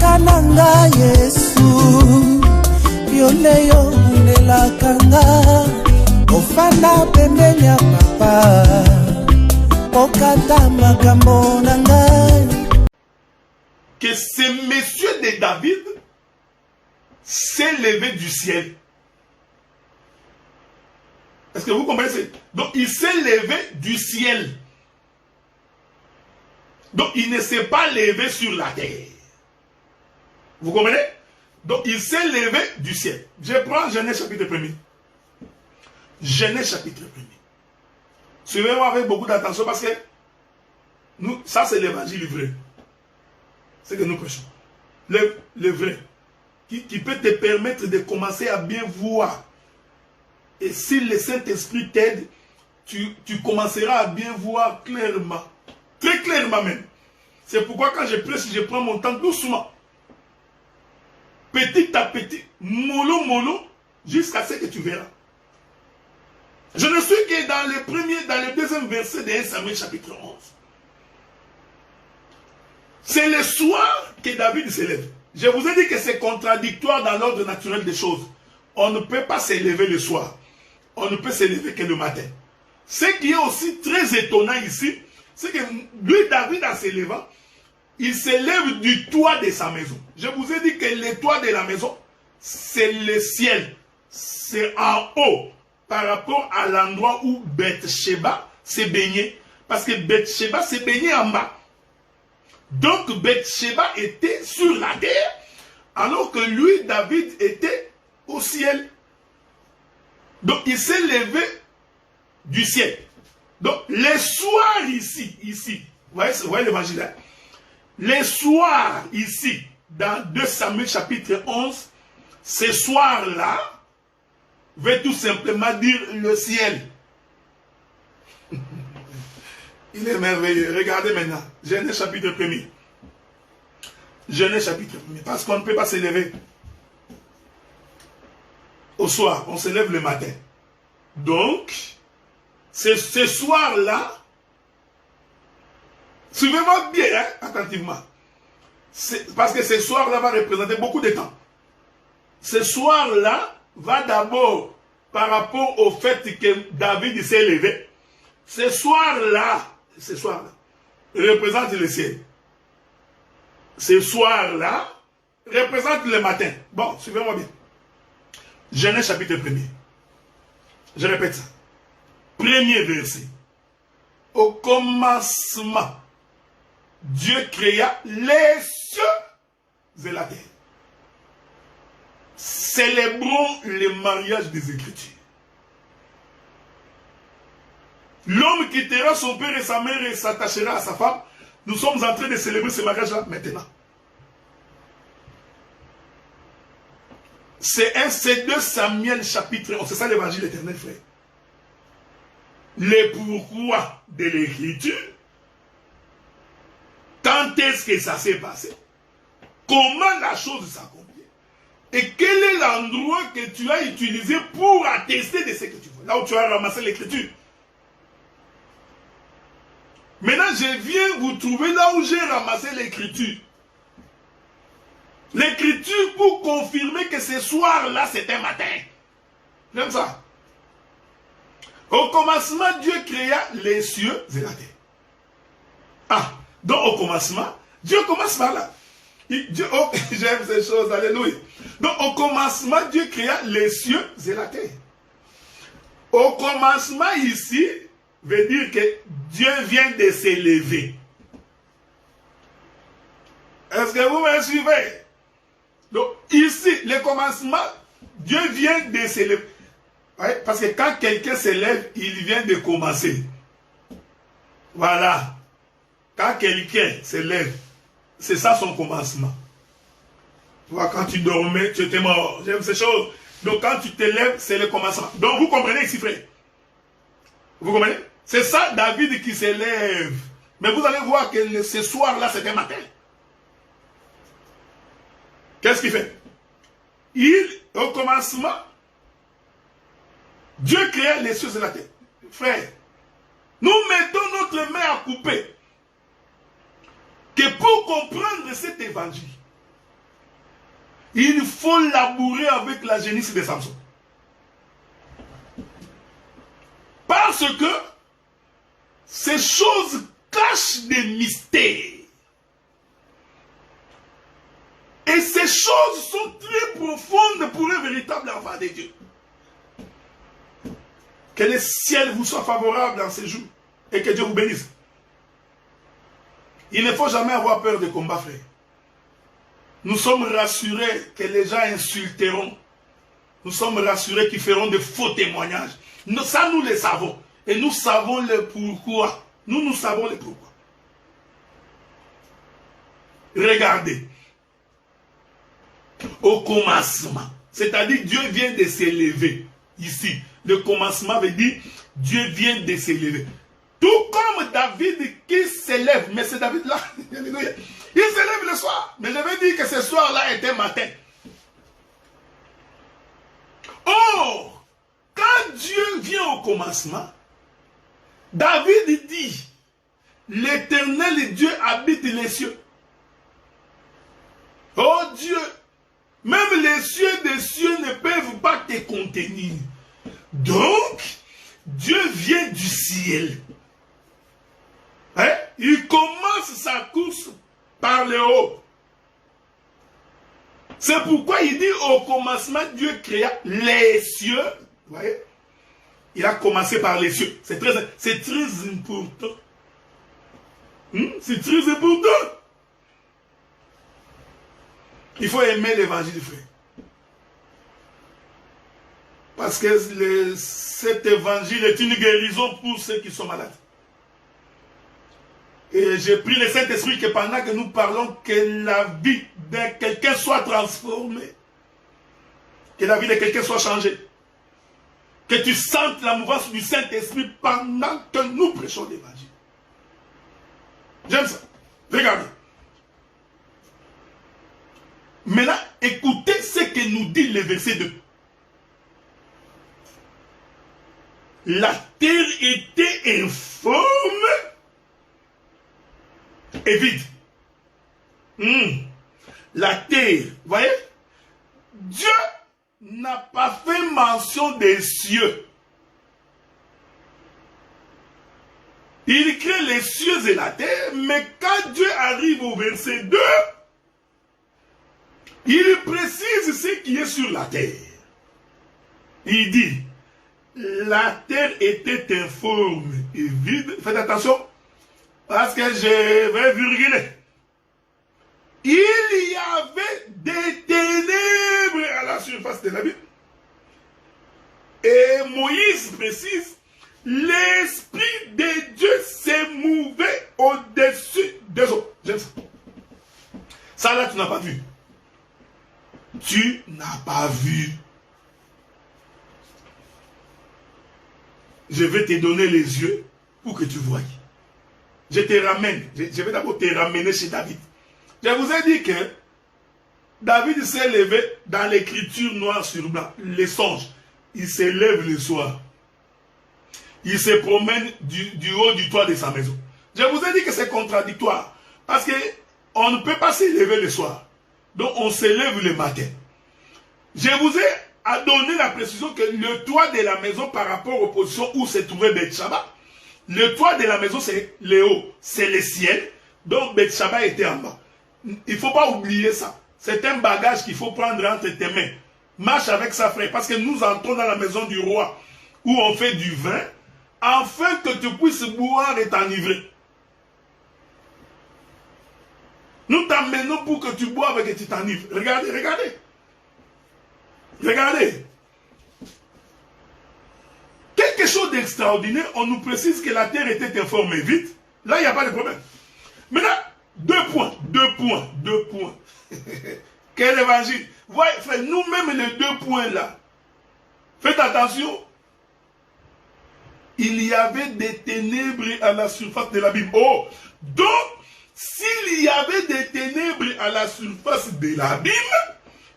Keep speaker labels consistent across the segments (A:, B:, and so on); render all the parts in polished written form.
A: Kananga Yesu Yoleyo Nela Kanga Ofana Pembenya Papa Okata Makambo Nangai.
B: Que ce monsieur de David s'est levé du ciel. Est-ce que vous comprenez? Donc il s'est levé du ciel. Donc il ne s'est pas levé sur la terre. Vous comprenez? Donc il s'est levé du ciel. Je prends Genèse chapitre 1er. Genèse chapitre 1er. Suivez-moi avec beaucoup d'attention parce que nous, ça c'est l'évangile vrai. C'est que nous prêchons. Le vrai. Qui peut te permettre de commencer à bien voir. Et si le Saint-Esprit t'aide, tu commenceras à bien voir clairement. Très clairement même. C'est pourquoi quand je prêche, je prends mon temps doucement. Petit à petit, mollo, mollo, jusqu'à ce que tu verras. Je ne suis que dans le deuxième verset de 1 Samuel chapitre 11. C'est le soir que David s'élève. Je vous ai dit que c'est contradictoire dans l'ordre naturel des choses. On ne peut pas s'élever le soir. On ne peut s'élever que le matin. Ce qui est aussi très étonnant ici, c'est que lui, David, en s'élevant, il s'élève du toit de sa maison. Je vous ai dit que le toit de la maison, c'est le ciel. C'est en haut par rapport à l'endroit où Beth-Sheba s'est baigné. Parce que Beth-Sheba s'est baigné en bas. Donc Beth-Sheba était sur la terre, alors que lui, David, était au ciel. Donc il s'est levé du ciel. Donc les soirs ici, vous voyez l'évangile là? Les soirs ici, dans 2 Samuel chapitre 11, ces soirs-là, veut tout simplement dire le ciel. Il est merveilleux. Regardez maintenant. Genèse chapitre 1er. Genèse chapitre 1er. Parce qu'on ne peut pas s'élever au soir. On s'élève le matin. Donc, ce soir-là, suivez-moi bien, hein, attentivement. Parce que ce soir-là va représenter beaucoup de temps. Ce soir-là va d'abord par rapport au fait que David s'est levé. Ce soir-là représente le ciel. Ce soir-là représente le matin. Bon, suivez-moi bien. Genèse chapitre 1er. Je répète ça. Premier verset. Au commencement, Dieu créa les cieux et la terre. Célébrons le mariage des Écritures. L'homme quittera son père et sa mère et s'attachera à sa femme. Nous sommes en train de célébrer ce mariage-là maintenant. C'est 2 Samuel chapitre 11. C'est ça l'évangile éternel, frère. Le pourquoi de l'écriture. Quand est-ce que ça s'est passé? Comment la chose s'accomplit? Et quel est l'endroit que tu as utilisé pour attester de ce que tu veux? Là où tu as ramassé l'écriture. Maintenant, je viens vous trouver là où j'ai ramassé l'écriture. L'écriture pour confirmer que ce soir-là, c'était matin. J'aime ça. Au commencement, Dieu créa les cieux et la terre. Ah, donc au commencement, Dieu commence par là. J'aime ces choses, alléluia. Donc au commencement, Dieu créa les cieux et la terre. Au commencement ici, veut dire que Dieu vient de s'élever. Est-ce que vous me suivez? Donc ici, le commencement, Dieu vient de s'élever. Ouais, parce que quand quelqu'un s'élève, il vient de commencer. Voilà. Quand quelqu'un s'élève, c'est ça son commencement. Tu vois, quand tu dormais, tu étais mort. J'aime ces choses. Donc quand tu t'élèves, c'est le commencement. Donc vous comprenez ici, frère? Vous comprenez? C'est ça David qui s'élève. Mais vous allez voir que ce soir-là, c'était matin. Qu'est-ce qu'il fait? Au commencement, Dieu créa les cieux et la terre. Frère, nous mettons notre main à couper. Que pour comprendre cet évangile, Il faut labourer avec la génisse de Samson. Parce que ces choses cachent des mystères. Et ces choses sont très profondes pour un véritable enfant de Dieu. Que le ciel vous soit favorable dans ces jours et que Dieu vous bénisse. Il ne faut jamais avoir peur des combats, frère. Nous sommes rassurés que les gens insulteront. Nous sommes rassurés qu'ils feront de faux témoignages. Ça, nous le savons. Et nous savons le pourquoi. Nous savons le pourquoi. Regardez. Au commencement. C'est-à-dire Dieu vient de s'élever. Ici. Le commencement veut dire Dieu vient de s'élever. Tout comme David qui s'élève. Mais c'est David là. Il s'élève le soir. Mais je veux dire que ce soir-là était matin. Or, quand Dieu vient au commencement, David dit, l'Éternel Dieu habite les cieux. Oh Dieu, même les cieux des cieux ne peuvent pas te contenir. Donc, Dieu vient du ciel. Hein? Il commence sa course par le haut. C'est pourquoi il dit au commencement, Dieu créa les cieux. Vous voyez? Il a commencé par les cieux. C'est très important. C'est très important. Il faut aimer l'évangile, frère. Parce que cet évangile est une guérison pour ceux qui sont malades. Et j'ai pris le Saint-Esprit que pendant que nous parlons, que la vie de quelqu'un soit transformée. Que la vie de quelqu'un soit changée. Que tu sentes la mouvance du Saint-Esprit pendant que nous prêchons l'évangile. J'aime ça. Regardez. Maintenant, écoutez ce que nous dit le verset 2. La terre était informe et vide. La terre, vous voyez? Dieu n'a pas fait mention des cieux. Il crée les cieux et la terre, mais quand Dieu arrive au verset 2, il précise ce qui est sur la terre. Il dit, la terre était informe et vide. Faites attention, parce que je vais virguler. Il y avait des ténèbres à la surface de la Bible. Et Moïse précise, l'Esprit de Dieu s'est mouvé au-dessus des eaux. J'aime ça. Ça là, tu n'as pas vu. Tu n'as pas vu. Je vais te donner les yeux pour que tu voies. Je te ramène. Je vais d'abord te ramener chez David. Je vous ai dit que David s'est levé dans l'écriture noire sur blanc. Les songes. Il se lève le soir. Il se promène du haut du toit de sa maison. Je vous ai dit que c'est contradictoire. Parce qu'on ne peut pas se lever le soir. Donc on se lève le matin. Je vous ai donné la précision que le toit de la maison par rapport aux positions où se trouvait Beth-Shaba, le toit de la maison c'est le haut, c'est le ciel. Donc Beth-Shaba était en bas. Il ne faut pas oublier ça. C'est un bagage qu'il faut prendre entre tes mains. Marche avec ça, frère. Parce que nous entrons dans la maison du roi où on fait du vin afin que tu puisses boire et t'enivrer. Nous t'emmenons pour que tu boives et que tu t'enivres. Regardez, regardez. Regardez. Quelque chose d'extraordinaire, on nous précise que la terre était informe et vide. Là, il n'y a pas de problème. Maintenant, deux points. Quel évangile. Voyez, frère, nous-mêmes les 2 points là. Faites attention. Il y avait des ténèbres à la surface de l'abîme. Oh, donc, s'il y avait des ténèbres à la surface de l'abîme,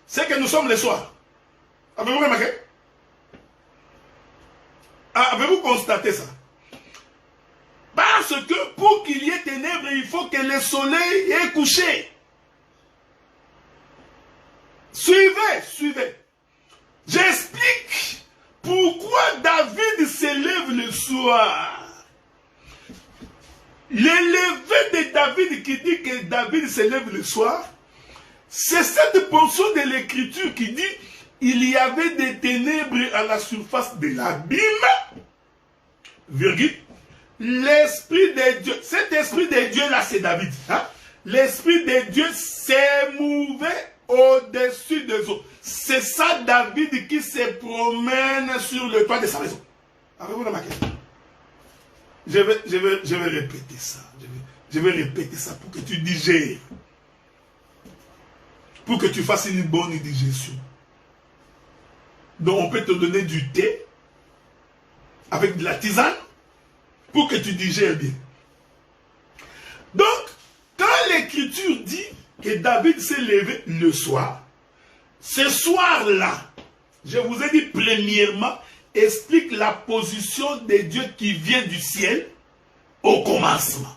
B: c'est que nous sommes le soir. Avez-vous remarqué? Avez-vous constaté ça? Parce que pour qu'il y ait ténèbres, il faut que le soleil ait couché. Suivez. J'explique pourquoi David s'élève le soir. L'élevé de David qui dit que David s'élève le soir, c'est cette portion de l'écriture qui dit il y avait des ténèbres à la surface de l'abîme, virgule, l'esprit de Dieu, cet esprit de Dieu là c'est David, hein? L'esprit de Dieu s'émouvait au-dessus des eaux. C'est ça David qui se promène sur le toit de sa maison. Avez-vous remarqué? Je vais répéter ça. Je vais répéter ça pour que tu digères. Pour que tu fasses une bonne digestion. Donc on peut te donner du thé avec de la tisane pour que tu digères bien. Donc, quand l'écriture dit que David s'est levé le soir, ce soir-là, je vous ai dit premièrement, explique la position de Dieu qui vient du ciel au commencement.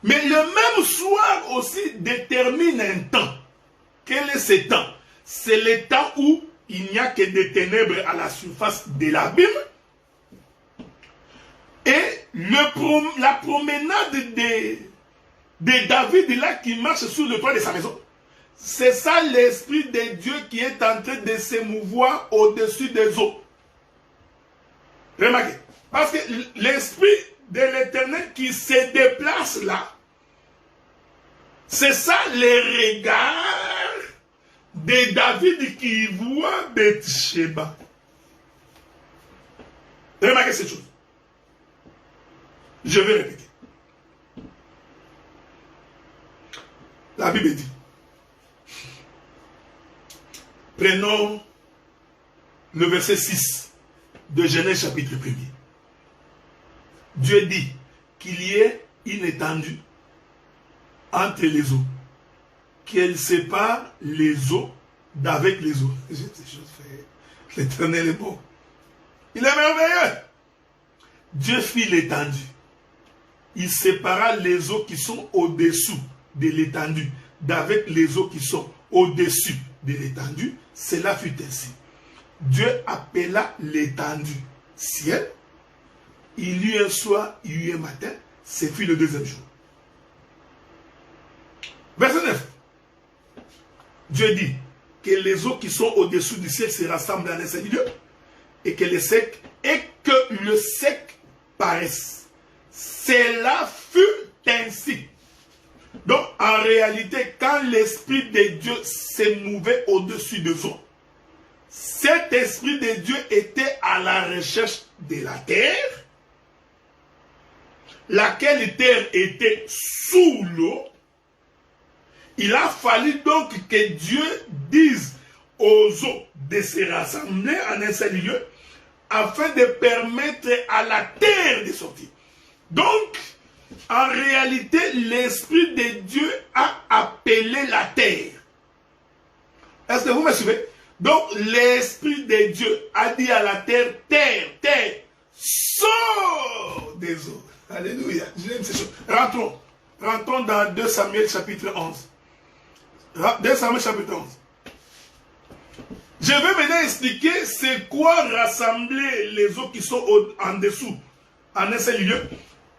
B: Mais le même soir aussi détermine un temps. Quel est ce temps? C'est le temps où il n'y a que des ténèbres à la surface de l'abîme. Et la promenade de David là qui marche sur le toit de sa maison. C'est ça l'esprit de Dieu qui est en train de se mouvoir au-dessus des eaux. Remarquez, parce que l'esprit de l'Éternel qui se déplace là, c'est ça les regards de David qui voit Bathsheba. Remarquez cette chose. Je vais répéter. La Bible dit, prenons le verset 6 de Genèse chapitre 1er. Dieu dit qu'il y ait une étendue entre les eaux, qu'elle sépare les eaux d'avec les eaux. L'Éternel est bon. Il est merveilleux. Dieu fit l'étendue. Il sépara les eaux qui sont au-dessous de l'étendue d'avec les eaux qui sont au-dessus de l'étendue. Cela fut ainsi. Dieu appela l'étendue ciel. Il y eut un soir, il y eut un matin. Ce fut le deuxième jour. Verset 9. Dieu dit que les eaux qui sont au-dessous du ciel se rassemblent en un seul lieu et que le sec paraisse. Cela fut ainsi. Donc, en réalité, quand l'Esprit de Dieu s'est mouvé au-dessus des eaux, cet Esprit de Dieu était à la recherche de la terre, laquelle terre était sous l'eau. Il a fallu donc que Dieu dise aux eaux de se rassembler en un seul lieu afin de permettre à la terre de sortir. Donc, en réalité, l'Esprit de Dieu a appelé la terre. Est-ce que vous me suivez? Donc, l'Esprit de Dieu a dit à la terre, terre, sors des eaux. Alléluia. J'aime ces choses. Rentrons dans 2 Samuel chapitre 11. 2 Samuel chapitre 11. Je vais maintenant expliquer c'est quoi rassembler les eaux qui sont en dessous, en un seul lieu,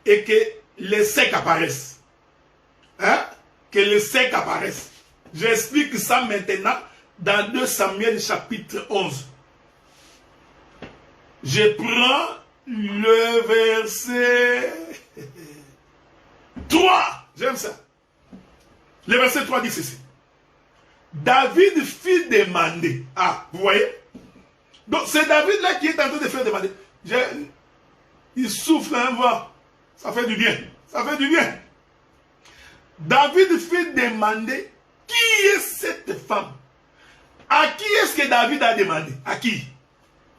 B: et que les secs apparaissent. Hein? Que les secs apparaissent. J'explique ça maintenant dans 2 Samuel chapitre 11. Je prends le verset 3. J'aime ça. Le verset 3 dit ceci. David fit demander. Ah, vous voyez? Donc c'est David là qui est en train de faire demander. Il souffle un vent. Ça fait du bien. Ça fait du bien. David fit demander qui est cette femme? À qui est-ce que David a demandé? À qui?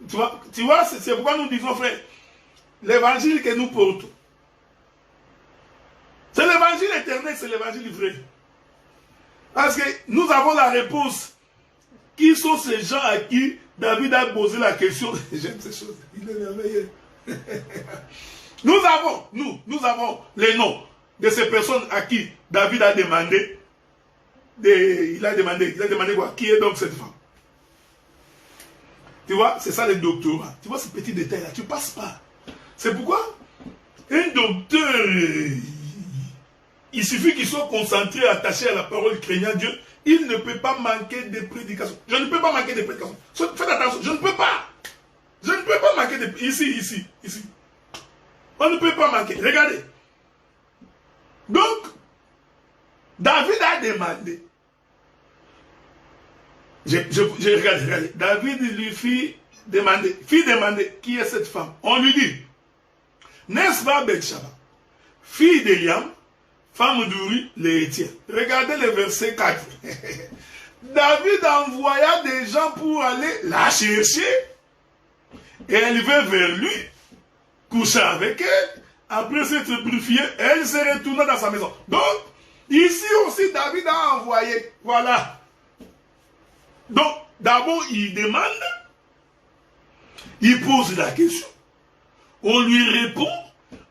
B: Tu vois c'est pourquoi nous disons, frère, l'évangile que nous portons, c'est l'évangile éternel, c'est l'évangile vrai. Parce que nous avons la réponse. Qui sont ces gens à qui David a posé la question? J'aime ces choses. Il est merveilleux. Nous avons les noms de ces personnes à qui David a demandé il a demandé quoi? Qui est donc cette femme? Tu vois, c'est ça le doctorat. Tu vois ce petit détail-là, tu passes pas. C'est pourquoi un docteur, il suffit qu'il soit concentré, attaché à la parole, craignant Dieu, il ne peut pas manquer de prédication. Je ne peux pas manquer de prédication. Faites attention, je ne peux pas. Je ne peux pas manquer de... Ici. On ne peut pas manquer. Regardez. Donc, David a demandé. Regardez. David lui fit demander qui est cette femme. On lui dit, n'est-ce pas Bathsheba, fille d'Eliam, femme d'Uri, l'Héthien. Regardez le verset 4. David envoya des gens pour aller la chercher. Et elle vint vers lui, coucha avec elle. Après s'être purifiée, elle se retourna dans sa maison. Donc, ici aussi, David a envoyé. Voilà. Donc, d'abord, il demande. Il pose la question. On lui répond.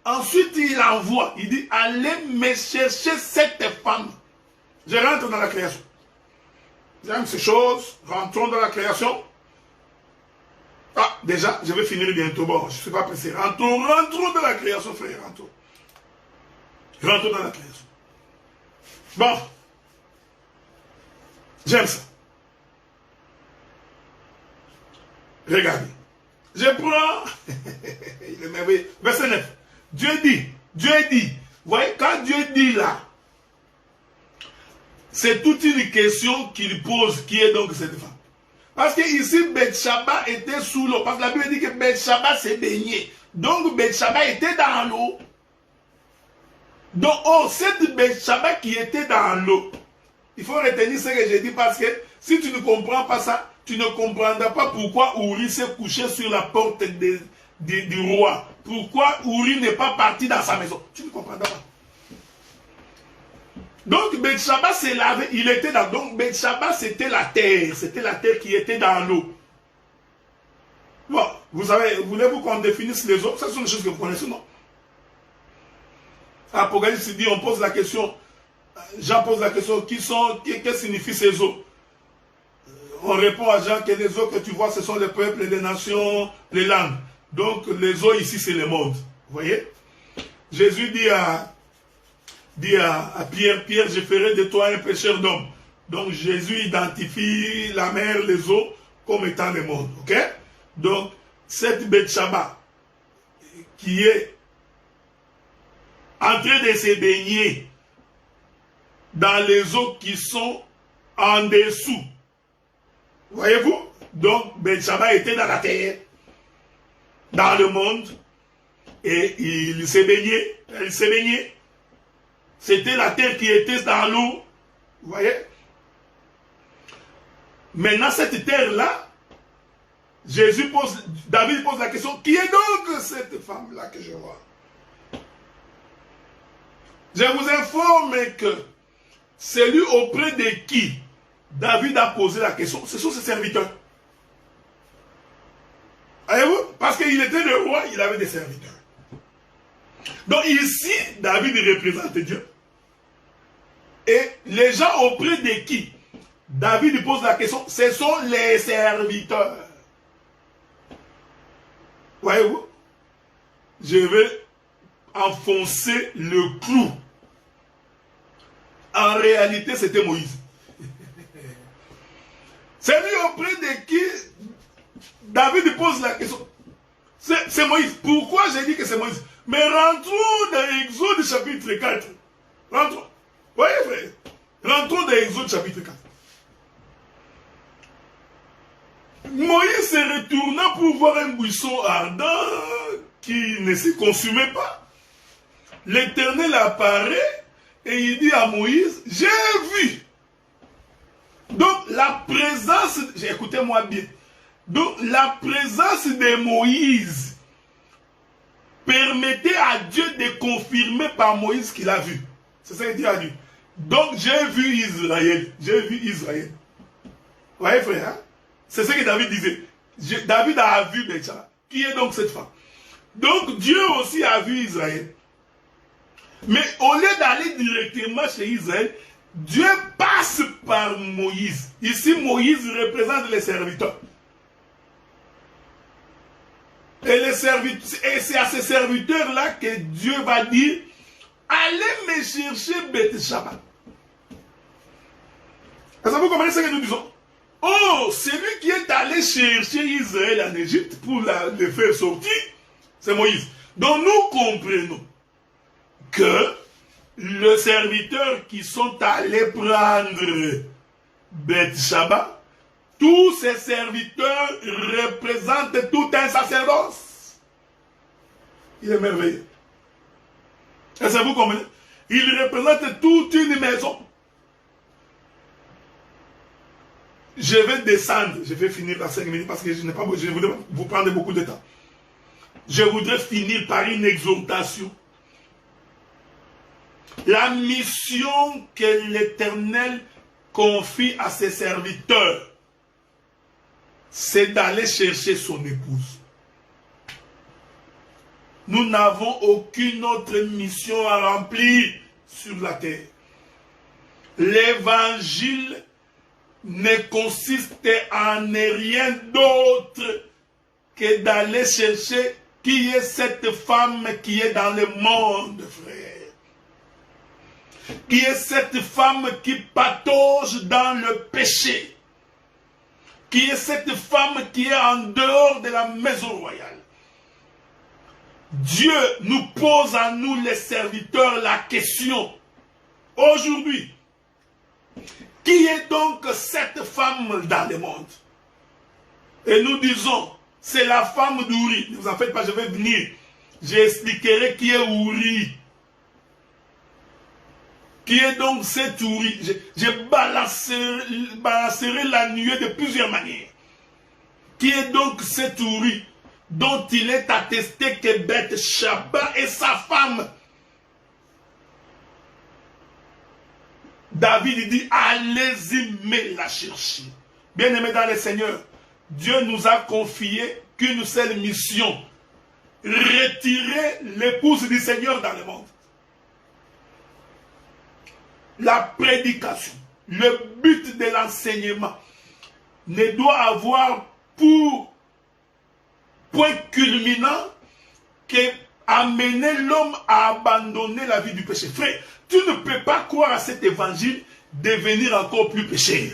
B: Ensuite, il envoie. Il dit, allez me chercher cette femme. Je rentre dans la création. J'aime ces choses. Rentrons dans la création. Ah, déjà, je vais finir bientôt. Bon, je ne suis pas pressé. Rentrons dans la création, frère. Rentrons dans la création. Bon. J'aime ça. Regardez. Je prends... Il est merveilleux. Verset 9. Dieu dit. Vous voyez, quand Dieu dit là, c'est toute une question qu'il pose, qui est donc cette femme. Parce que ici, Bathsheba était sous l'eau. Parce que la Bible dit que Bathsheba s'est baignée. Donc, Bathsheba était dans l'eau. Donc, cette Bathsheba qui était dans l'eau, il faut retenir ce que j'ai dit parce que si tu ne comprends pas ça, tu ne comprendras pas pourquoi Uri s'est couché sur la porte du roi. Pourquoi Uri n'est pas parti dans sa maison. Tu ne comprendras pas. Donc, Bathsheba s'est lavé, il était dans... Donc, Bathsheba, c'était la terre qui était dans l'eau. Bon, vous savez, voulez-vous qu'on définisse les eaux? Ce sont des choses que vous connaissez, non? Apocalypse dit, on pose la question, Jean pose la question, que signifient ces eaux? On répond à Jean que les eaux que tu vois, ce sont les peuples, les nations, les langues. Donc, les eaux ici, c'est le monde. Vous voyez? Jésus dit à Pierre, Pierre, je ferai de toi un pécheur d'homme. Donc Jésus identifie la mer, les eaux, comme étant le monde. Ok? Donc, cette Bathsheba qui est en train de se baigner dans les eaux qui sont en dessous. Voyez-vous? Donc, Bathsheba était dans la terre, dans le monde, et il s'est baigné, elle s'est baignée. C'était la terre qui était dans l'eau. Vous voyez? Maintenant, cette terre-là, David pose la question, qui est donc cette femme-là que je vois? Je vous informe que celui auprès de qui David a posé la question, ce sont ses serviteurs. Voyez-vous? Parce qu'il était le roi, il avait des serviteurs. Donc ici, David représente Dieu. Et les gens auprès de qui David pose la question, ce sont les serviteurs. Voyez-vous? Je vais enfoncer le clou. En réalité, c'était Moïse. C'est lui auprès de qui David pose la question. C'est Moïse. Pourquoi j'ai dit que c'est Moïse? Mais rentrons dans Exode chapitre 4. Rentrons. Voyez, frère. Rentrons dans Exode chapitre 4. Moïse se retourna pour voir un buisson ardent qui ne se consumait pas. L'Éternel apparaît et il dit à Moïse, j'ai vu. Donc la présence, écoutez-moi bien, donc la présence de Moïse permettait à Dieu de confirmer par Moïse qu'il a vu. C'est ça qu'il dit à Dieu. Donc j'ai vu Israël. J'ai vu Israël. Vous voyez frère, hein? C'est ce que David disait. David a vu Bathsheba. Qui est donc cette femme? Donc Dieu aussi a vu Israël. Mais au lieu d'aller directement chez Israël, Dieu passe par Moïse. Ici, Moïse représente les serviteurs. Et c'est à ces serviteurs-là que Dieu va dire, allez me chercher Beth-Shaba. Est-ce que vous comprenez ce que nous disons? Oh, celui qui est allé chercher Israël en Égypte pour le faire sortir, c'est Moïse. Donc nous comprenons que les serviteurs qui sont allés prendre Beth-Shaba, tous ces serviteurs représentent tout un sacerdoce. Il est merveilleux. Est-ce que vous comprenez? Il représente toute une maison. Je vais descendre, je vais finir dans 5 minutes parce que je voudrais vous prendre beaucoup de temps. Je voudrais finir par une exhortation. La mission que l'Éternel confie à ses serviteurs, c'est d'aller chercher son épouse. Nous n'avons aucune autre mission à remplir sur la terre. L'évangile ne consiste en rien d'autre que d'aller chercher qui est cette femme qui est dans le monde, frère. Qui est cette femme qui patauge dans le péché. Qui est cette femme qui est en dehors de la maison royale. Dieu nous pose à nous les serviteurs la question. Aujourd'hui, qui est donc cette femme dans le monde? Et nous disons, c'est la femme d'Ouri. Ne vous en faites pas, je vais venir. J'expliquerai qui est Ouri. Qui est donc cet Ouri? Je balancerai la nuée de plusieurs manières. Qui est donc cet Ouri dont il est attesté que Beth-Shaba est sa femme? David dit, allez-y me la chercher. Bien-aimés dans le Seigneur, Dieu nous a confié qu'une seule mission. Retirer l'épouse du Seigneur dans le monde. La prédication, le but de l'enseignement ne doit avoir pour point culminant que amener l'homme à abandonner la vie du péché. Frère, tu ne peux pas croire à cet évangile devenir encore plus pécheur.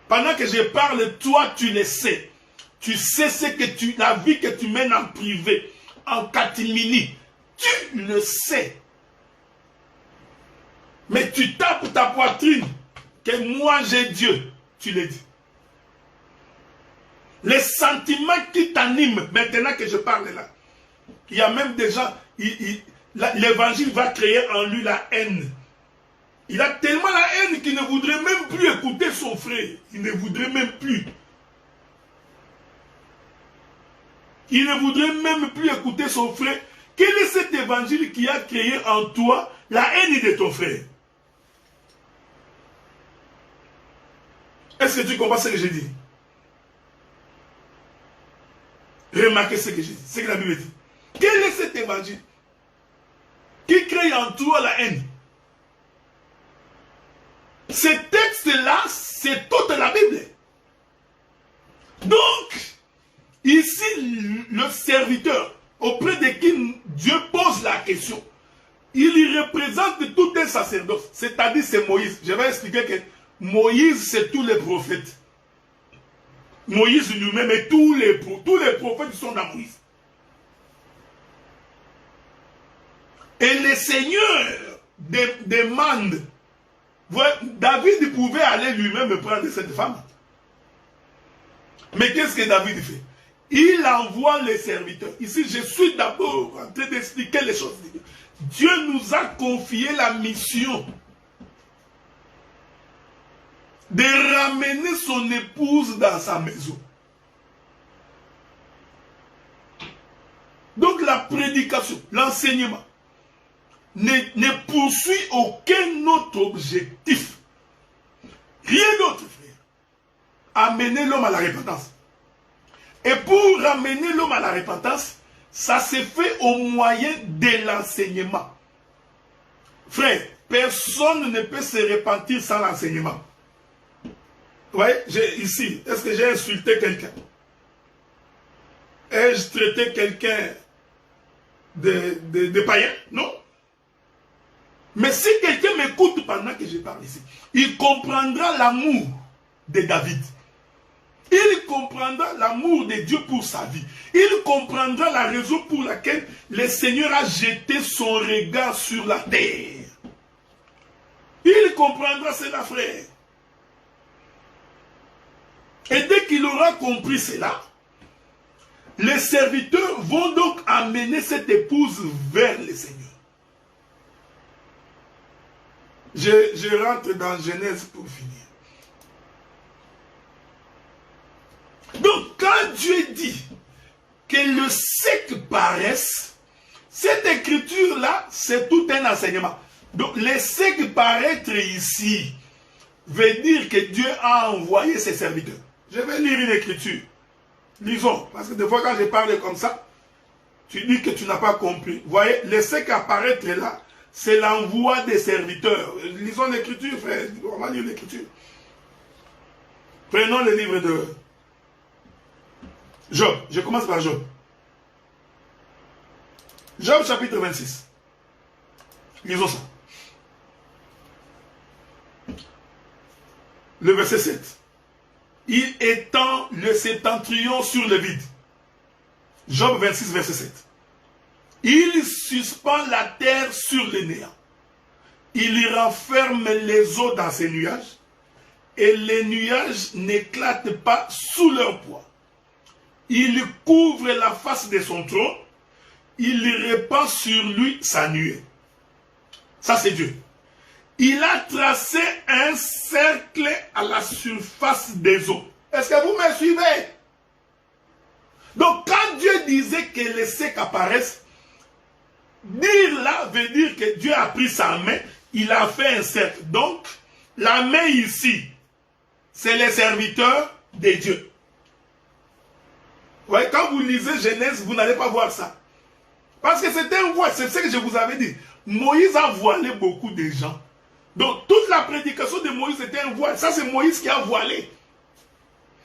B: Pendant que je parle, toi tu le sais. Tu sais ce que la vie que tu mènes en privé, en catimini. Tu le sais. Mais tu tapes ta poitrine que moi j'ai Dieu. Tu le dis. Les sentiments qui t'animent, maintenant que je parle là, il y a même des gens, l'évangile va créer en lui la haine. Il a tellement la haine qu'il ne voudrait même plus écouter son frère. Il ne voudrait même plus. Il ne voudrait même plus écouter son frère. Quel est cet évangile qui a créé en toi la haine de ton frère? Est-ce que tu comprends ce que j'ai dit? Remarquez ce que j'ai dit, ce que la Bible dit. Quel est cet évangile qui crée en toi la haine? Ce texte-là, c'est toute la Bible. Donc, ici, le serviteur, auprès de qui Dieu pose la question, il représente tout un sacerdoce, c'est-à-dire c'est Moïse. Je vais expliquer que Moïse, c'est tous les prophètes. Moïse lui-même et tous les prophètes sont dans Moïse. Et le Seigneur demande, David pouvait aller lui-même prendre cette femme. Mais qu'est-ce que David fait? Il envoie les serviteurs. Ici, je suis d'abord en train d'expliquer les choses. Dieu nous a confié la mission de ramener son épouse dans sa maison. Donc la prédication, l'enseignement ne poursuit aucun autre objectif. Rien d'autre, frère. Amener l'homme à la repentance. Et pour ramener l'homme à la repentance, ça se fait au moyen de l'enseignement. Frère, personne ne peut se repentir sans l'enseignement. Vous voyez, ici, est-ce que j'ai insulté quelqu'un? Ai-je traité quelqu'un de païen? Non. Mais si quelqu'un m'écoute pendant que je parle ici, il comprendra l'amour de David. Il comprendra l'amour de Dieu pour sa vie. Il comprendra la raison pour laquelle le Seigneur a jeté son regard sur la terre. Il comprendra cela, frère. Et dès qu'il aura compris cela, les serviteurs vont donc amener cette épouse vers le Seigneur. Je rentre dans Genèse pour finir. Donc, quand Dieu dit que le sec paraisse, cette écriture-là, c'est tout un enseignement. Donc, le sec paraître ici veut dire que Dieu a envoyé ses serviteurs. Je vais lire une écriture. Lisons, parce que des fois quand je parle comme ça, tu dis que tu n'as pas compris. Vous voyez, le sec apparaître là, c'est l'envoi des serviteurs. Lisons l'écriture, frère. On va lire l'écriture. Prenons le livre de Job. Je commence par Job. Job chapitre 26. Lisons ça. Le verset 7. Il étend le septentrion sur le vide. Job 26, verset 7. Il suspend la terre sur le néant. Il y renferme les eaux dans ses nuages, et les nuages n'éclatent pas sous leur poids. Il couvre la face de son trône, il répand sur lui sa nuée. Ça c'est Dieu. Il a tracé un cercle à la surface des eaux. Est-ce que vous me suivez? Donc quand Dieu disait que les secs apparaissent, dire là veut dire que Dieu a pris sa main, il a fait un cercle. Donc la main ici, c'est les serviteurs de Dieu. Vous voyez, quand vous lisez Genèse, vous n'allez pas voir ça. Parce que c'est un voile, c'est ce que je vous avais dit. Moïse a voilé beaucoup de gens. Donc toute la prédication de Moïse était un voile. Ça c'est Moïse qui a voilé.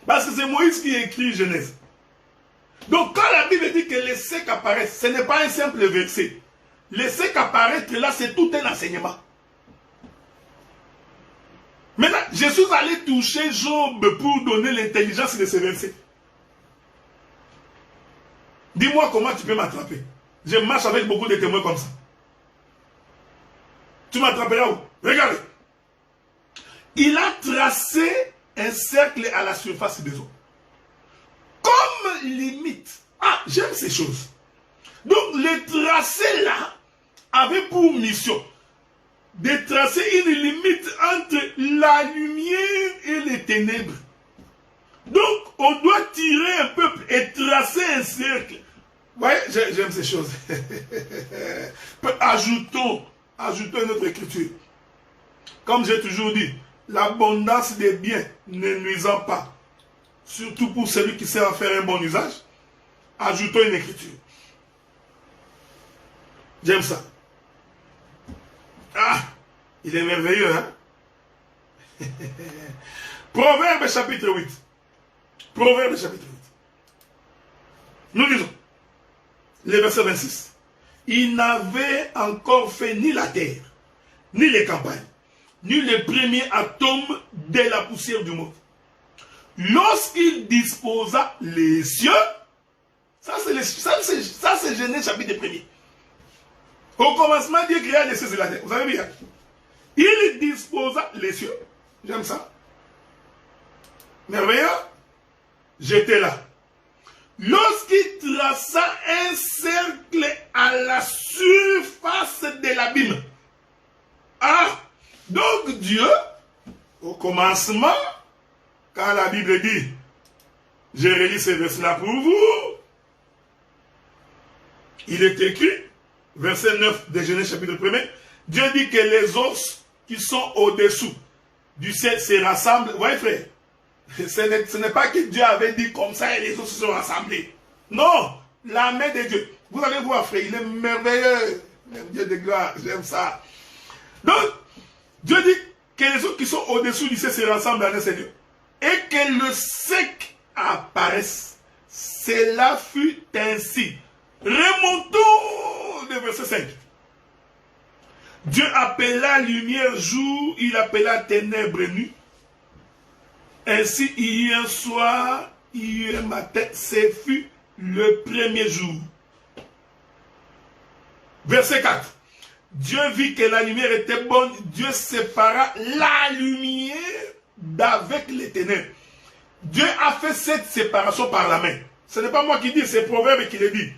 B: Parce que c'est Moïse qui écrit Genèse. Donc quand la Bible dit que les secs apparaissent, ce n'est pas un simple verset. Les secs apparaître là, c'est tout un enseignement. Maintenant, je suis allé toucher Job pour donner l'intelligence de ce verset. Dis-moi comment tu peux m'attraper. Je marche avec beaucoup de témoins comme ça. Tu m'attraperas où? Regardez. Il a tracé un cercle à la surface des eaux. Comme limite. Ah, j'aime ces choses. Donc, le tracé là avait pour mission de tracer une limite entre la lumière et les ténèbres. Donc, on doit tirer un peuple et tracer un cercle. Vous voyez, j'aime ces choses. Ajoutons une autre écriture. Comme j'ai toujours dit, l'abondance des biens ne nuisant pas, surtout pour celui qui sait en faire un bon usage, ajoutons une écriture. J'aime ça. Ah, il est merveilleux, hein? Proverbe chapitre 8. Proverbe chapitre 8. Nous lisons le verset 26. Il n'avait encore fait ni la terre, ni les campagnes, ni les premiers atomes de la poussière du monde. Lorsqu'il disposa les cieux, ça c'est Genèse chapitre 1er. Au commencement, Dieu créa les cieux et la terre. Vous savez bien. Il disposa les cieux. J'aime ça. Merveilleux. J'étais là. Lorsqu'il traça un cercle à la surface de l'abîme. Ah, donc Dieu, au commencement, quand la Bible dit, je relis ce verset-là pour vous, il est écrit, verset 9 de Genèse chapitre 1er, Dieu dit que les os qui sont au-dessous du ciel se rassemblent. Vous voyez, frère? Ce n'est pas que Dieu avait dit comme ça et les os se sont rassemblés. Non, la main de Dieu. Vous allez voir, frère, il est merveilleux. Dieu de gloire, j'aime ça. Donc, Dieu dit que les autres qui sont au-dessous du ciel se rassemblent à un Seigneur. Et que le sec apparaisse. Cela fut ainsi. Remontons le verset 5. Dieu appela lumière jour, il appela ténèbres nuit. Ainsi, il y eut un soir, il y eut un matin, ce fut le premier jour. Verset 4. Dieu vit que la lumière était bonne, Dieu sépara la lumière d'avec les ténèbres. Dieu a fait cette séparation par la main. Ce n'est pas moi qui dis, c'est Proverbe qui le dit.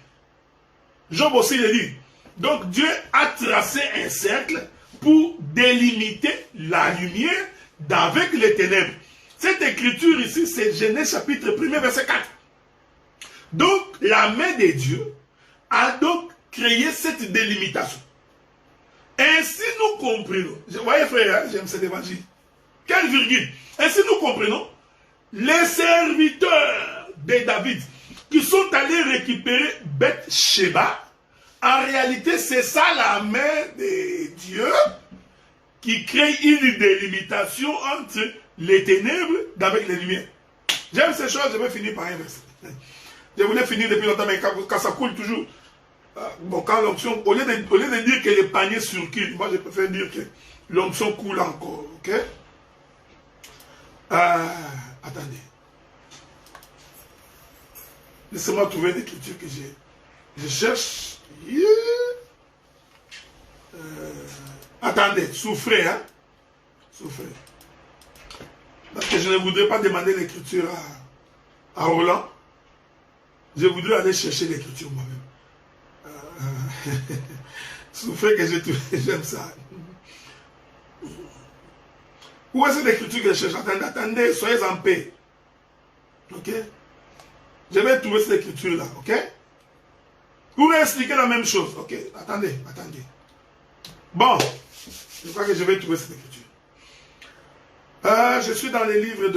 B: Job aussi le dit. Donc Dieu a tracé un cercle pour délimiter la lumière d'avec les ténèbres. Cette écriture ici, c'est Genèse chapitre 1, verset 4. Donc la main de Dieu a donc créé cette délimitation. Ainsi nous comprenons. Vous voyez frère, j'aime cet évangile. Quelle virgule. Ainsi nous comprenons les serviteurs de David qui sont allés récupérer Beth-Sheba. En réalité, c'est ça la main de Dieu qui crée une délimitation entre les ténèbres avec les lumières. J'aime ces choses, je vais finir par un verset. Je voulais finir depuis longtemps, mais quand ça coule toujours. Bon, quand l'onction, au lieu de dire que les paniers circulent, moi je préfère dire que l'onction coule encore, ok? Attendez. Laissez-moi trouver l'écriture que je cherche. Attendez, souffrez, hein? Souffrez. Parce que je ne voudrais pas demander l'écriture à Roland. Je voudrais aller chercher l'écriture moi-même. Souffrez que j'ai trouvé, j'aime ça. Où est-ce l'écriture que je cherche? Attendez, soyez en paix. Ok? Je vais trouver cette écriture-là, ok? Vous pouvez expliquer la même chose, ok? Attendez. Bon, je crois que je vais trouver cette écriture. Je suis dans les livres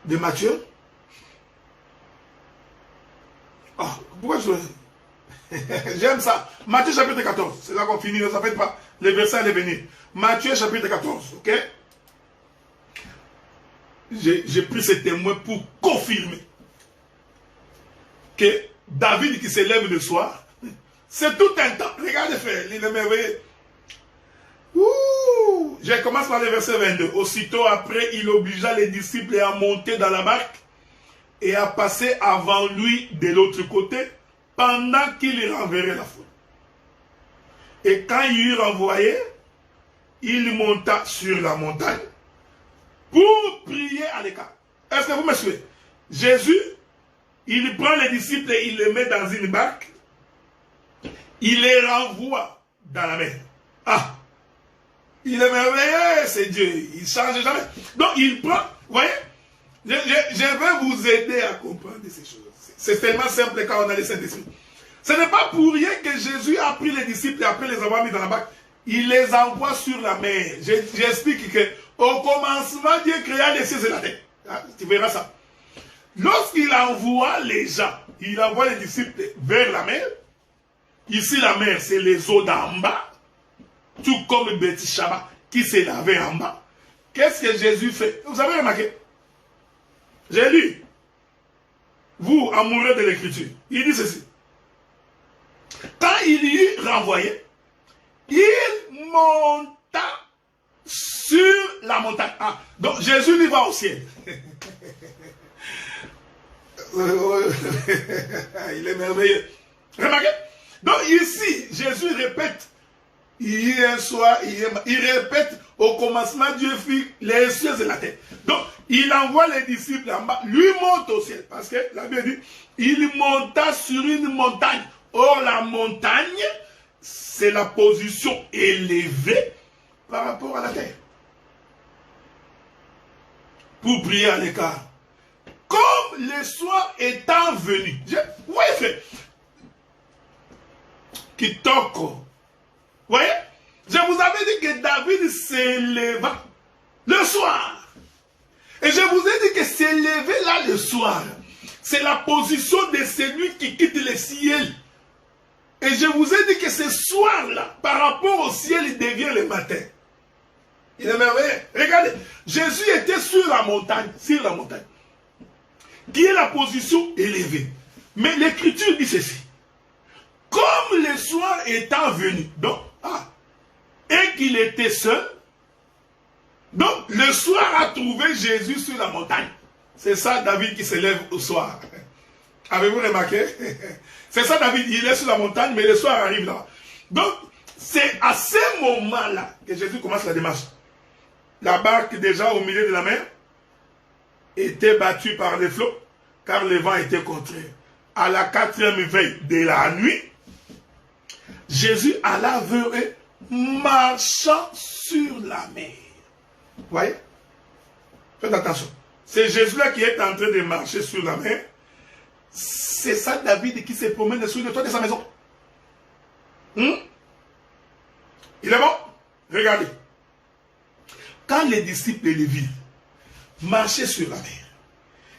B: de Matthieu. Ah, pourquoi je... J'aime ça. Matthieu chapitre 14. C'est là qu'on finit, ça ne fait pas. Les versets allaient venir. Matthieu chapitre 14, ok? J'ai pris ce témoin pour confirmer que David qui s'élève le soir, c'est tout un temps. Regardez, frère, il est merveilleux. Je commence par le verset 22. Aussitôt après, il obligea les disciples à monter dans la barque et à passer avant lui de l'autre côté pendant qu'il renverrait la foule. Et quand il eut renvoyé, il monta sur la montagne pour prier à l'écart. Est-ce que vous me suivez? Jésus, il prend les disciples et il les met dans une barque. Il les renvoie dans la mer. Ah! Il est merveilleux, c'est Dieu. Il ne change jamais. Donc, il prend... Vous voyez? Je vais vous aider à comprendre ces choses. C'est tellement simple quand on a les Saint-Esprit. Ce n'est pas pour rien que Jésus a pris les disciples et après les avoir mis dans la barque. Il les envoie sur la mer. J'explique qu'au commencement, Dieu créa les cieux et la terre. Tu verras ça. Lorsqu'il envoie les gens, il envoie les disciples vers la mer. Ici, la mer, c'est les eaux d'en bas. Tout comme Beth-Sheba qui s'est lavé en bas. Qu'est-ce que Jésus fait? Vous avez remarqué? J'ai lu. Vous, amoureux de l'écriture, il dit ceci. Quand il y eut renvoyé, il monta sur la montagne. Ah, donc Jésus lui va au ciel. Il est merveilleux. Remarquez? Donc ici, Jésus répète. Il y a un soir, il répète au commencement, Dieu fit les cieux et la terre. Donc, il envoie les disciples en bas, lui monte au ciel. Parce que la Bible dit, il monta sur une montagne. Or, la montagne, c'est la position élevée par rapport à la terre. Pour prier à l'écart. Comme le soir étant venu. Vous voyez, frère, qui toque. Vous voyez? Je vous avais dit que David s'éleva le soir. Et je vous ai dit que s'élever là le soir, c'est la position de celui qui quitte le ciel Et je vous ai dit que ce soir-là, par rapport au ciel, il devient le matin. Il est merveilleux. Regardez, Jésus était sur la montagne, qui est la position élevée. Mais l'Écriture dit ceci. Comme le soir étant venu, donc, et qu'il était seul, donc le soir a trouvé Jésus sur la montagne. C'est ça David qui se lève au soir. Avez-vous remarqué? C'est ça David, il est sur la montagne, mais le soir arrive là. Donc, c'est à ce moment-là que Jésus commence la démarche. La barque déjà au milieu de la mer était battue par les flots, car le vent était contraire. À la 4e veille de la nuit, Jésus alla vers eux, marchant sur la mer. Vous voyez? Faites attention. C'est Jésus-là qui est en train de marcher sur la mer. C'est ça David qui se promène sur le toit de sa maison. Il est bon? Regardez. Quand les disciples les virent marcher sur la mer,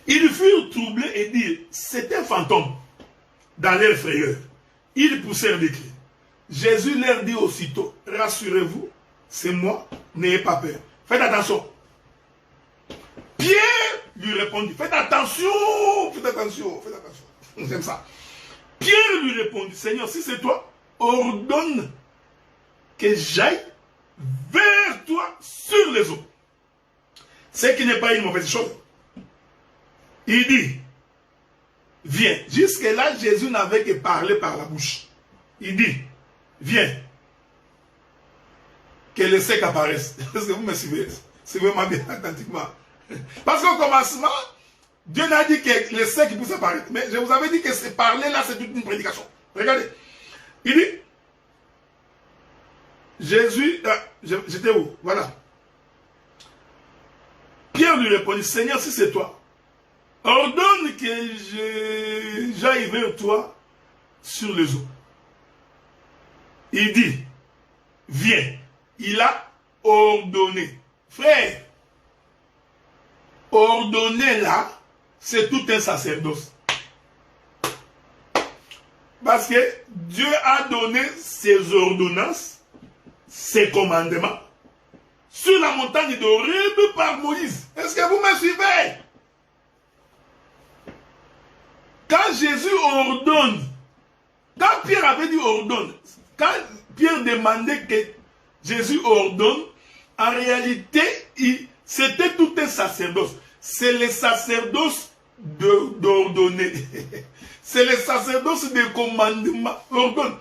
B: ils furent troublés et dirent, c'est un fantôme. Dans leur frayeur, ils poussèrent des cris. Jésus leur dit aussitôt, rassurez-vous, c'est moi, n'ayez pas peur. Faites attention. Pierre lui répondit, faites attention, faites attention, faites attention. J'aime ça. Pierre lui répondit, Seigneur, si c'est toi, ordonne que j'aille vers toi sur les eaux. Ce qui n'est pas une mauvaise chose. Il dit, viens. Jusque-là, Jésus n'avait que parlé par la bouche. Il dit, viens. Que le sec apparaisse. Est-ce que vous me suivez? Suivez-moi bien attentivement. Parce qu'au commencement, Dieu n'a dit que le sec puisse apparaître. Mais je vous avais dit que c'est parler là, c'est toute une prédication. Regardez. Il dit, Jésus, j'étais où? Voilà. Pierre lui répondit, Seigneur, si c'est toi, ordonne que j'aille vers toi sur les eaux. Il dit, viens. Il a ordonné. Frère, ordonner là, c'est tout un sacerdoce. Parce que Dieu a donné ses ordonnances, ses commandements, sur la montagne d'Horeb par Moïse. Est-ce que vous me suivez? Quand Jésus ordonne, quand Pierre avait dit ordonne, quand Pierre demandait que Jésus ordonne, en réalité, c'était tout un sacerdoce. C'est le sacerdoce d'ordonner. C'est le sacerdoce des commandements. Ordonne.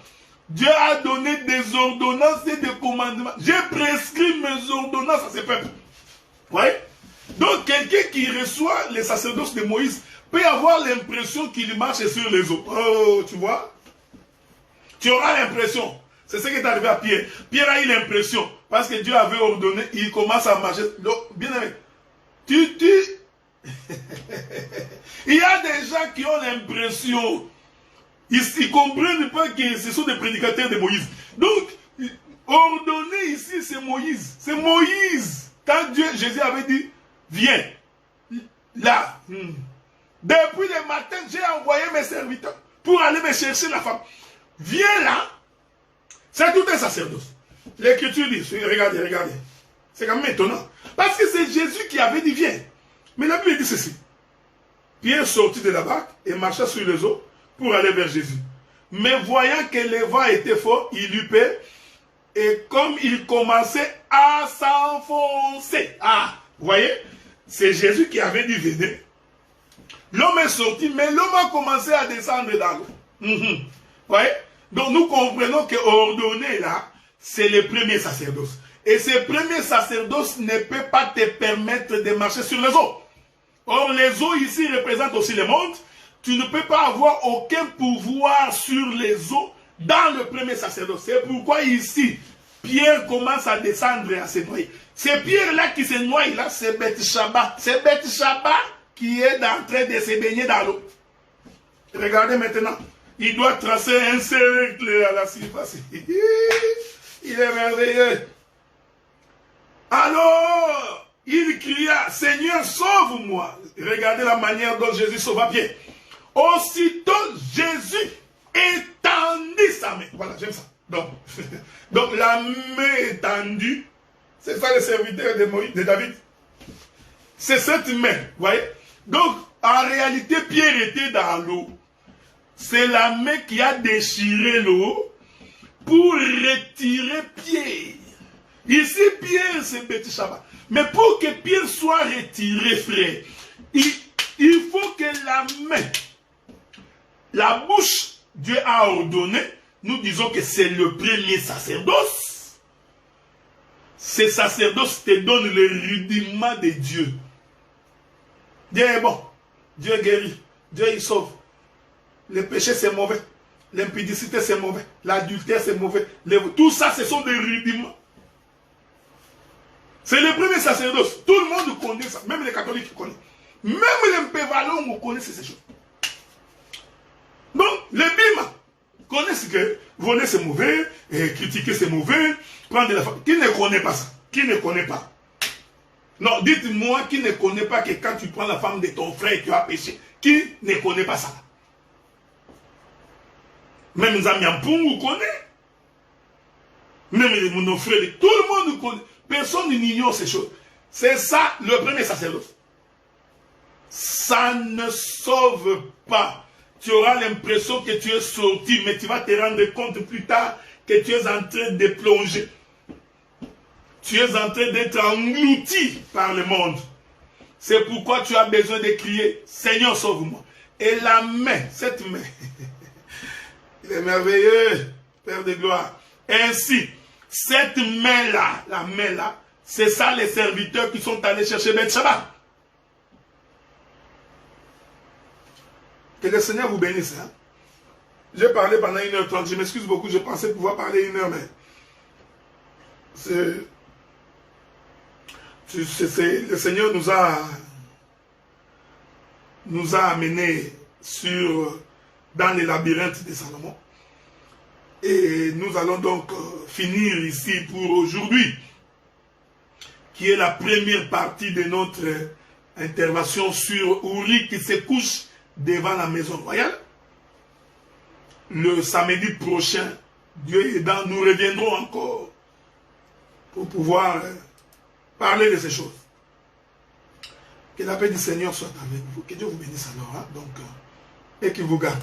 B: Dieu a donné des ordonnances et des commandements. J'ai prescrit mes ordonnances à ces peuples. Vous voyez? Donc, quelqu'un qui reçoit le sacerdoce de Moïse peut avoir l'impression qu'il marche sur les eaux. Oh, tu vois? Tu auras l'impression. C'est ce qui est arrivé à Pierre. Pierre a eu l'impression, parce que Dieu avait ordonné, il commence à marcher. Donc, bien aimé, il y a des gens qui ont l'impression, ils ne comprennent pas que ce sont des prédicateurs de Moïse. Donc, ordonner ici, c'est Moïse. C'est Moïse. Quand Jésus avait dit, viens, là, depuis le matin, j'ai envoyé mes serviteurs pour aller me chercher la femme. Viens là. C'est tout un sacerdoce. L'Écriture dit, regardez. C'est quand même étonnant. Parce que c'est Jésus qui avait dit, viens. Mais la Bible dit ceci. Pierre sortit de la barque et marcha sur les eaux pour aller vers Jésus. Mais voyant que le vent était fort, il eut peur. Et comme il commençait à s'enfoncer. Ah, vous voyez, c'est Jésus qui avait dit, venez. L'homme est sorti, mais l'homme a commencé à descendre dans l'eau. Vous voyez? Donc nous comprenons que ordonner là, c'est le premier sacerdoce. Et ce premier sacerdoce ne peut pas te permettre de marcher sur les eaux. Or les eaux ici représentent aussi le monde. Tu ne peux pas avoir aucun pouvoir sur les eaux dans le premier sacerdoce. C'est pourquoi ici, Pierre commence à descendre et à se noyer. C'est Pierre là qui se noie là, c'est Beth-Shaba. C'est Beth-Shaba qui est en train de se baigner dans l'eau. Regardez maintenant. Il doit tracer un cercle à la surface. Il est merveilleux. Alors, il cria, Seigneur, sauve-moi. Regardez la manière dont Jésus sauva Pierre. Aussitôt, Jésus, étant tendit sa main. Voilà, j'aime ça. Donc la main étendue, c'est ça le serviteur de David. C'est cette main, vous voyez. Donc, en réalité, Pierre était dans l'eau. C'est la main qui a déchiré l'eau pour retirer Pierre. Ici, Pierre, c'est Bethsheba. Mais pour que Pierre soit retiré, frère, il faut que la main, la bouche, Dieu a ordonné, nous disons que c'est le premier sacerdoce. Ce sacerdoce te donne le rudiment de Dieu. Dieu est bon, Dieu guérit, Dieu il sauve. Le péché c'est mauvais, l'impudicité c'est mauvais, l'adultère c'est mauvais. Tout ça ce sont des rudiments. C'est le premier sacerdoce. Tout le monde connaît ça, même les catholiques connaissent. Même les Mpévalons connaissent ces choses. Donc, les Bima connaissent que voler c'est mauvais, et critiquer c'est mauvais, prendre de la femme. Qui ne connaît pas ça? Qui ne connaît pas? Non, dites-moi qui ne connaît pas que quand tu prends la femme de ton frère, tu as péché. Qui ne connaît pas ça? Même Zamiampung connaît. Même nos frères, tout le monde connaît. Personne n'ignore ces choses. C'est ça le premier sacerdoce. Ça ne sauve pas. Tu auras l'impression que tu es sorti, mais tu vas te rendre compte plus tard que tu es en train de plonger. Tu es en train d'être englouti par le monde. C'est pourquoi tu as besoin de crier, Seigneur, sauve-moi. Et la main, cette main, il est merveilleux, Père de gloire. Ainsi, cette main-là, la main-là, c'est ça les serviteurs qui sont allés chercher Bethsheba. Que le Seigneur vous bénisse. Hein? J'ai parlé pendant 1h30, je m'excuse beaucoup, je pensais pouvoir parler 1 heure, mais le Seigneur nous a amenés dans les labyrinthes de Salomon. Et nous allons donc finir ici pour aujourd'hui, qui est la première partie de notre intervention sur Uri qui se couche devant la maison royale. Le samedi prochain, Dieu aidant, nous reviendrons encore pour pouvoir parler de ces choses. Que la paix du Seigneur soit avec vous. Que Dieu vous bénisse alors. Hein? Donc, et qu'il vous garde.